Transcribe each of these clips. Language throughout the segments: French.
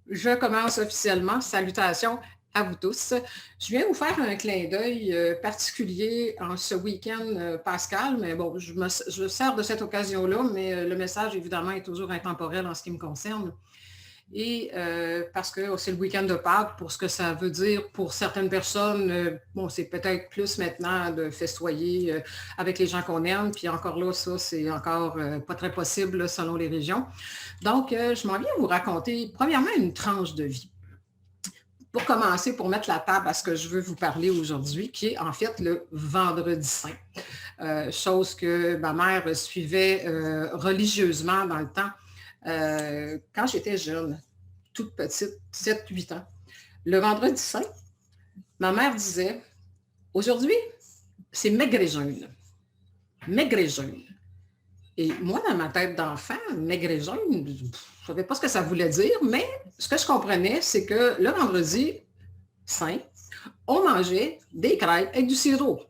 Je commence officiellement. Salutations à vous tous. Je viens vous faire un clin d'œil particulier en ce week-end pascal, mais bon, je sers de cette occasion-là, mais le message, évidemment, est toujours intemporel en ce qui me concerne. Et parce que c'est le week-end de Pâques, pour ce que ça veut dire pour certaines personnes, bon, c'est peut-être plus maintenant de festoyer avec les gens qu'on aime, puis encore là, ça, c'est encore pas très possible là, selon les régions. Donc, je m'en viens vous raconter, premièrement, une tranche de vie. Pour commencer, pour mettre la table à ce que je veux vous parler aujourd'hui, qui est en fait le Vendredi Saint. Chose que ma mère suivait religieusement dans le temps quand j'étais jeune, toute petite, 7-8 ans. Le Vendredi Saint, ma mère disait, aujourd'hui, c'est maigre et jeune. Maigre et jeune. Et moi, dans ma tête d'enfant, maigre et jeune, je ne savais pas ce que ça voulait dire, mais ce que je comprenais, c'est que le vendredi saint, on mangeait des crêpes avec du sirop.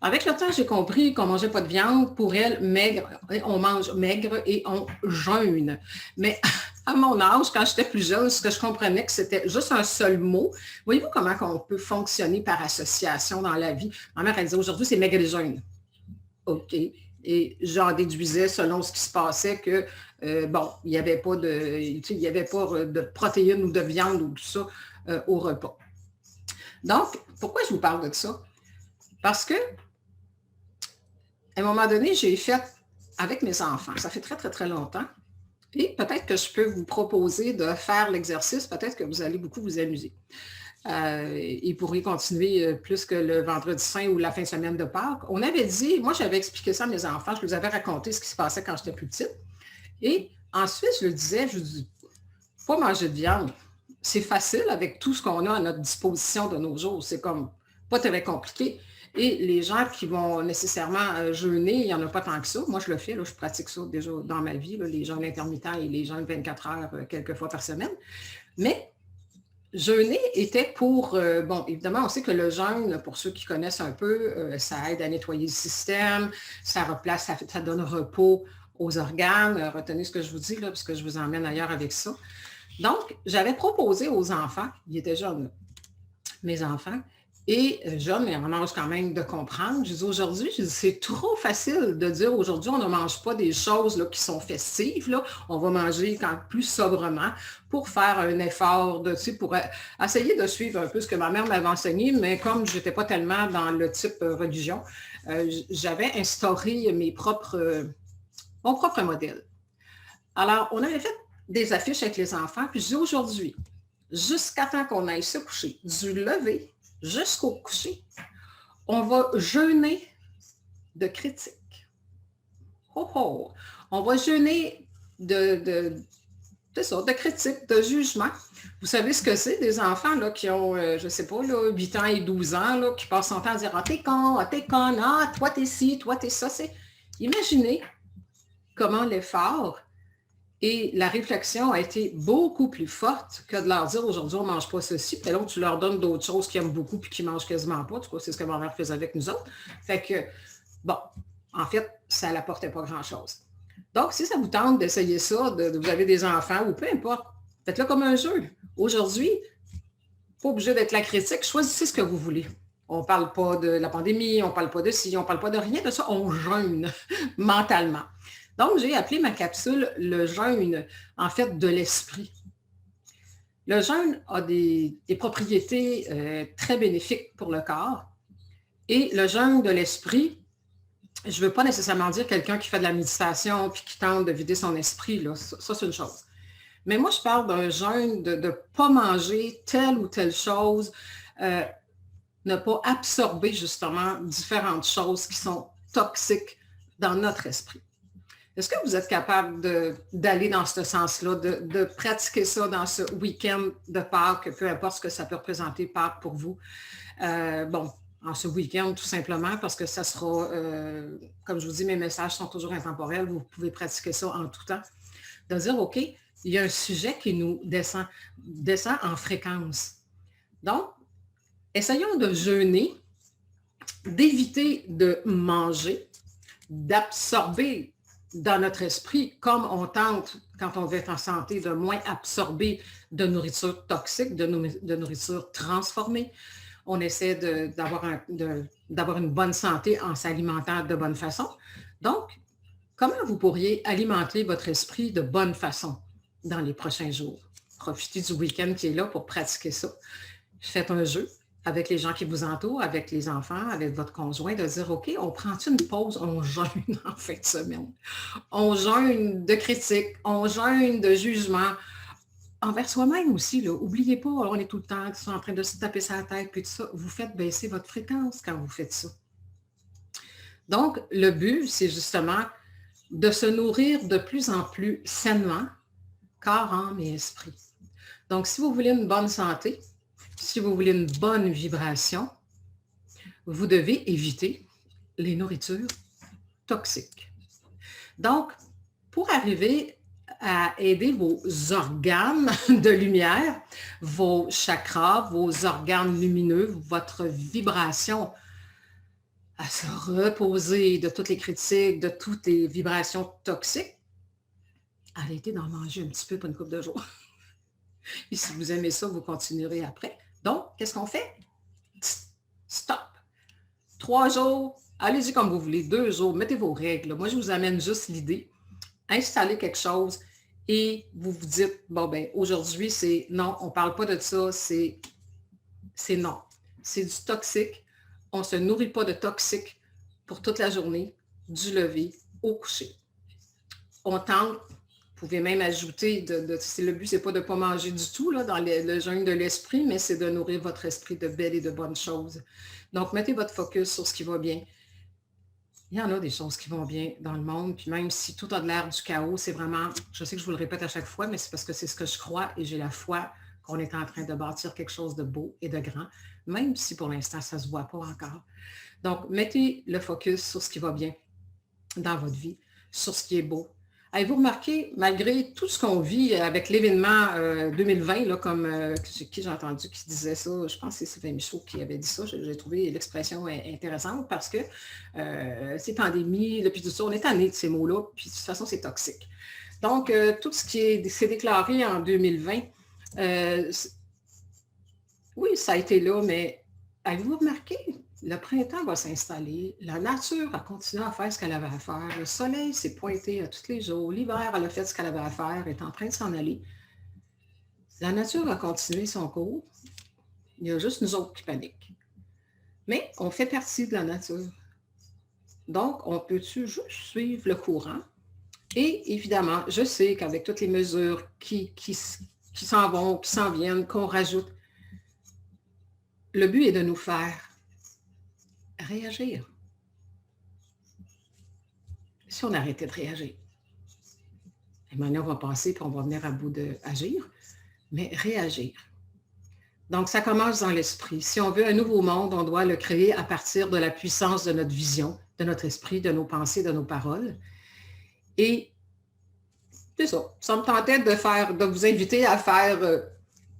Avec le temps, j'ai compris qu'on ne mangeait pas de viande. Pour elle, maigre, on mange maigre et on jeûne. Mais à mon âge, quand j'étais plus jeune, ce que je comprenais, que c'était juste un seul mot. Voyez-vous comment on peut fonctionner par association dans la vie? Ma mère, elle disait, aujourd'hui, c'est maigre et jeûne. OK. Et j'en déduisais, selon ce qui se passait, que, bon, il n'y avait pas de protéines ou de viande ou tout ça au repas. Donc, pourquoi je vous parle de ça? Parce que, à un moment donné, j'ai fait avec mes enfants, ça fait très, très, très longtemps, et peut-être que je peux vous proposer de faire l'exercice, peut-être que vous allez beaucoup vous amuser. Et pourriez continuer plus que le vendredi saint ou la fin de semaine de Pâques. On avait dit, moi j'avais expliqué ça à mes enfants, je leur avais raconté ce qui se passait quand j'étais plus petite. Et ensuite, je leur disais, pas manger de viande. C'est facile avec tout ce qu'on a à notre disposition de nos jours. C'est comme pas très compliqué. Et les gens qui vont nécessairement jeûner, il n'y en a pas tant que ça. Moi, je le fais, là, je pratique ça déjà dans ma vie, là, les jeûnes intermittents et les jeûnes 24 heures quelques fois par semaine. Mais jeûner était pour, bon, évidemment, on sait que le jeûne, pour ceux qui connaissent un peu, ça aide à nettoyer le système, ça replace, ça donne repos aux organes. Retenez ce que je vous dis, là, parce que je vous emmène ailleurs avec ça. Donc, j'avais proposé aux enfants, ils étaient jeunes, mes enfants, et jeunes, mais en âge quand même de comprendre. Je dis aujourd'hui, c'est trop facile de dire aujourd'hui, on ne mange pas des choses là, qui sont festives, là. On va manger quand plus sobrement pour faire un effort de, pour essayer de suivre un peu ce que ma mère m'avait enseigné, mais comme je n'étais pas tellement dans le type religion, j'avais instauré mon propre modèle. Alors, on avait fait des affiches avec les enfants, puis je dis aujourd'hui, jusqu'à temps qu'on aille se coucher, du lever jusqu'au coucher, on va jeûner de critiques. Oh oh! On va jeûner c'est ça, de critiques, de jugement. Vous savez ce que c'est, des enfants là, qui ont, je ne sais pas, là, 8 ans et 12 ans, là, qui passent son temps à dire « Ah, t'es con, ah, t'es conne, ah, toi, t'es ci, toi, t'es ça. » Imaginez comment l'effort et la réflexion a été beaucoup plus forte que de leur dire aujourd'hui, on ne mange pas ceci. Puis là, tu leur donnes d'autres choses qu'ils aiment beaucoup puis qu'ils ne mangent quasiment pas. En tout cas, c'est ce que ma mère faisait avec nous autres. Fait que, bon, en fait, ça n'apportait pas grand-chose. Donc, si ça vous tente d'essayer ça, vous avez des enfants ou peu importe, faites-le comme un jeu. Aujourd'hui, pas obligé d'être la critique, choisissez ce que vous voulez. On ne parle pas de la pandémie, on ne parle pas de ci, on ne parle pas de rien de ça, on jeûne mentalement. Donc, j'ai appelé ma capsule le jeûne, en fait, de l'esprit. Le jeûne a des propriétés très bénéfiques pour le corps. Et le jeûne de l'esprit, je ne veux pas nécessairement dire quelqu'un qui fait de la méditation puis qui tente de vider son esprit, là. Ça, c'est une chose. Mais moi, je parle d'un jeûne de ne pas manger telle ou telle chose, ne pas absorber justement différentes choses qui sont toxiques dans notre esprit. Est-ce que vous êtes capable d'aller dans ce sens-là, de pratiquer ça dans ce week-end de Pâques, peu importe ce que ça peut représenter Pâques pour vous? Bon, en ce week-end, tout simplement, parce que ça sera, comme je vous dis, mes messages sont toujours intemporels, vous pouvez pratiquer ça en tout temps. De dire, OK, il y a un sujet qui nous descend en fréquence. Donc, essayons de jeûner, d'éviter de manger, d'absorber dans notre esprit, comme on tente, quand on veut être en santé, de moins absorber de nourriture toxique, de nourriture transformée. On essaie d'avoir une bonne santé en s'alimentant de bonne façon. Donc, comment vous pourriez alimenter votre esprit de bonne façon dans les prochains jours? Profitez du week-end qui est là pour pratiquer ça. Faites un jeu avec les gens qui vous entourent, avec les enfants, avec votre conjoint, de dire, OK, on prend une pause, on jeûne en fin de semaine. On jeûne de critiques, on jeûne de jugement, envers soi-même aussi. Là. N'oubliez pas, on est tout le temps en train de se taper sa tête, puis tout ça. Vous faites baisser votre fréquence quand vous faites ça. Donc, le but, c'est justement de se nourrir de plus en plus sainement, corps, âme et esprit. Donc, si vous voulez une bonne santé, si vous voulez une bonne vibration, vous devez éviter les nourritures toxiques. Donc, pour arriver à aider vos organes de lumière, vos chakras, vos organes lumineux, votre vibration à se reposer de toutes les critiques, de toutes les vibrations toxiques, arrêtez d'en manger un petit peu pour une couple de jours. Et si vous aimez ça, vous continuerez après. Donc, qu'est-ce qu'on fait? Stop. 3 jours, allez-y comme vous voulez, 2 jours, mettez vos règles. Moi, je vous amène juste l'idée. Installez quelque chose et vous vous dites, bon, ben aujourd'hui, c'est non, on ne parle pas de ça, c'est non. C'est du toxique. On ne se nourrit pas de toxique pour toute la journée, du lever au coucher. On tente, vous pouvez même ajouter, le but, ce n'est pas de ne pas manger du tout là, dans le jeûne de l'esprit, mais c'est de nourrir votre esprit de belles et de bonnes choses. Donc, mettez votre focus sur ce qui va bien. Il y en a des choses qui vont bien dans le monde, puis même si tout a de l'air du chaos, c'est vraiment, je sais que je vous le répète à chaque fois, mais c'est parce que c'est ce que je crois et j'ai la foi qu'on est en train de bâtir quelque chose de beau et de grand, même si pour l'instant, ça ne se voit pas encore. Donc, mettez le focus sur ce qui va bien dans votre vie, sur ce qui est beau. Avez-vous remarqué, malgré tout ce qu'on vit avec l'événement 2020, là, comme qui j'ai entendu qui disait ça, je pense que c'est Sylvain Michaud qui avait dit ça, j'ai trouvé l'expression intéressante parce que ces pandémies, puis tout ça, on est tanné de ces mots-là, puis de toute façon, c'est toxique. Donc, tout ce qui s'est déclaré en 2020, oui, ça a été là, mais avez-vous remarqué? Le printemps va s'installer, la nature a continué à faire ce qu'elle avait à faire, le soleil s'est pointé à tous les jours, l'hiver, elle a fait ce qu'elle avait à faire, est en train de s'en aller. La nature a continué son cours, il y a juste nous autres qui paniquent. Mais on fait partie de la nature. Donc, on peut-tu juste suivre le courant? Et évidemment, je sais qu'avec toutes les mesures qui s'en vont, qui s'en viennent, qu'on rajoute, le but est de nous faire réagir. Si on arrêtait de réagir, maintenant on va passer et on va venir à bout d'agir, mais réagir. Donc, ça commence dans l'esprit. Si on veut un nouveau monde, on doit le créer à partir de la puissance de notre vision, de notre esprit, de nos pensées, de nos paroles. Et c'est ça. Ça me tentait de vous inviter à faire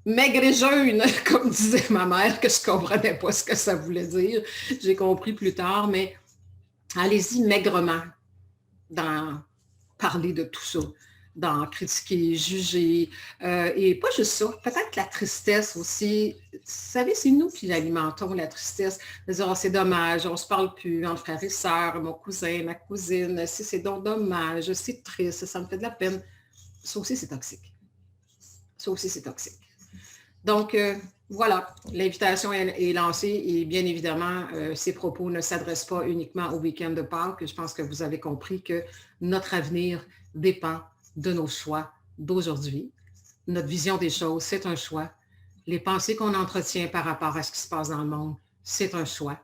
maigre et jeune, comme disait ma mère, que je ne comprenais pas ce que ça voulait dire. J'ai compris plus tard, mais allez-y maigrement dans parler de tout ça, dans critiquer, juger, et pas juste ça, peut-être la tristesse aussi. Vous savez, c'est nous qui alimentons la tristesse. De dire, oh, c'est dommage, on ne se parle plus entre frères et sœurs, mon cousin, ma cousine, c'est donc dommage, c'est triste, ça me fait de la peine. Ça aussi, c'est toxique. Ça aussi, c'est toxique. Donc, voilà, l'invitation est lancée et bien évidemment, ces propos ne s'adressent pas uniquement au week-end de Pâques. Je pense que vous avez compris que notre avenir dépend de nos choix d'aujourd'hui. Notre vision des choses, c'est un choix. Les pensées qu'on entretient par rapport à ce qui se passe dans le monde, c'est un choix.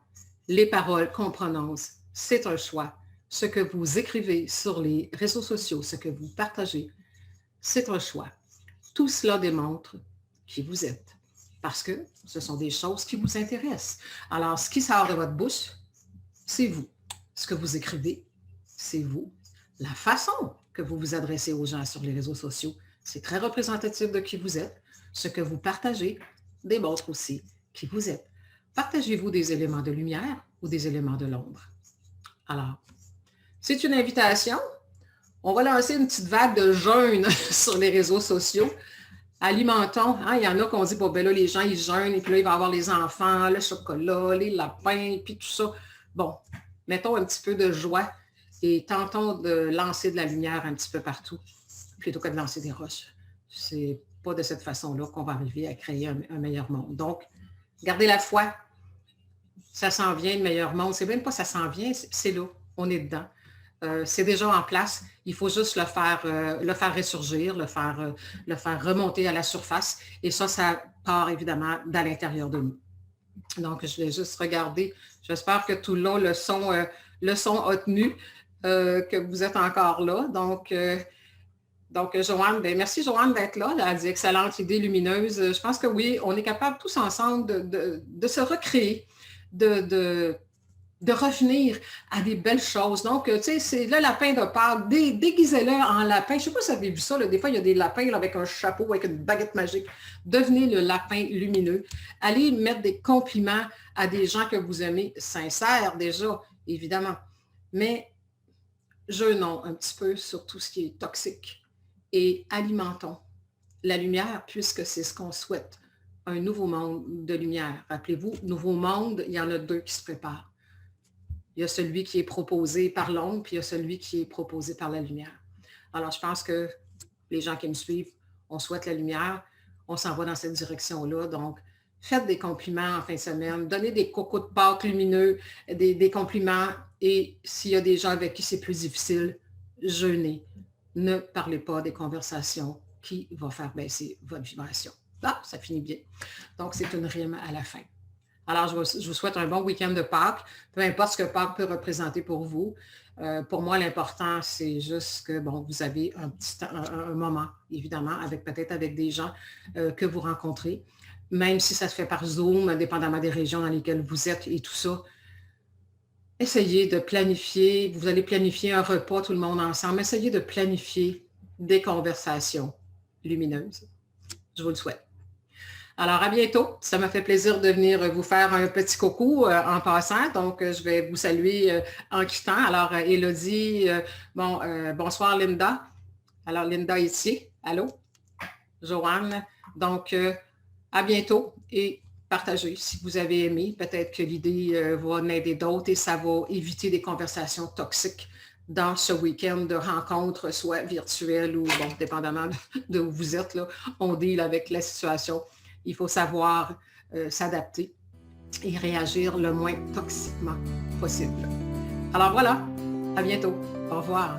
Les paroles qu'on prononce, c'est un choix. Ce que vous écrivez sur les réseaux sociaux, ce que vous partagez, c'est un choix. Tout cela démontre qui vous êtes, parce que ce sont des choses qui vous intéressent. Alors, ce qui sort de votre bouche, c'est vous. Ce que vous écrivez, c'est vous. La façon que vous vous adressez aux gens sur les réseaux sociaux, c'est très représentatif de qui vous êtes. Ce que vous partagez démontre aussi qui vous êtes. Partagez-vous des éléments de lumière ou des éléments de l'ombre? Alors, c'est une invitation On va lancer une petite vague de jeûne sur les réseaux sociaux. Alimentons, hein, il y en a qu'on dit, bon, ben là, les gens, ils jeûnent, et puis là, il va y avoir les enfants, le chocolat, les lapins, puis tout ça. Bon, mettons un petit peu de joie et tentons de lancer de la lumière un petit peu partout, plutôt que de lancer des roches. C'est pas de cette façon-là qu'on va arriver à créer un meilleur monde. Donc, gardez la foi. Ça s'en vient, le meilleur monde. C'est même pas ça s'en vient, c'est là. On est dedans. C'est déjà en place. Il faut juste le faire ressurgir, le faire remonter à la surface. Et ça part évidemment d'à l'intérieur de nous. Donc, je vais juste regarder. J'espère que tout le long, le son a tenu, que vous êtes encore là. Donc, Joanne, ben merci Joanne d'être là. Elle a dit excellente idée lumineuse. Je pense que oui, on est capable tous ensemble de se recréer, de revenir à des belles choses. Donc, tu sais, c'est le lapin de Pâques, déguisez-le en lapin. Je ne sais pas si vous avez vu ça, là, des fois, il y a des lapins là, avec un chapeau, avec une baguette magique. Devenez le lapin lumineux. Allez mettre des compliments à des gens que vous aimez, sincères déjà, évidemment. Mais jeûnons un petit peu sur tout ce qui est toxique et alimentons la lumière puisque c'est ce qu'on souhaite. Un nouveau monde de lumière. Rappelez-vous, nouveau monde, il y en a deux qui se préparent. Il y a celui qui est proposé par l'ombre, puis il y a celui qui est proposé par la lumière. Alors, je pense que les gens qui me suivent, on souhaite la lumière, on s'en va dans cette direction-là. Donc, faites des compliments en fin de semaine, donnez des cocos de Pâques lumineux, des compliments. Et s'il y a des gens avec qui c'est plus difficile, jeûnez. Ne parlez pas des conversations qui vont faire baisser votre vibration. Ah, ça finit bien. Donc, c'est une rime à la fin. Alors, je vous souhaite un bon week-end de Pâques, peu importe ce que Pâques peut représenter pour vous. Pour moi, l'important, c'est juste que, bon, vous avez un moment, évidemment, peut-être avec des gens que vous rencontrez, même si ça se fait par Zoom, indépendamment des régions dans lesquelles vous êtes et tout ça. Essayez de planifier, vous allez planifier un repas, tout le monde ensemble, essayez de planifier des conversations lumineuses. Je vous le souhaite. Alors, à bientôt. Ça m'a fait plaisir de venir vous faire un petit coucou en passant. Donc, je vais vous saluer en quittant. Alors, Élodie, bonsoir Linda. Alors, Linda ici. Allô? Joanne. Donc, à bientôt et partagez si vous avez aimé. Peut-être que l'idée va en aider d'autres et ça va éviter des conversations toxiques dans ce week-end de rencontres, soit virtuelles ou, bon, dépendamment de où vous êtes, là, on deal avec la situation. Il faut savoir s'adapter et réagir le moins toxiquement possible. Alors voilà, à bientôt. Au revoir.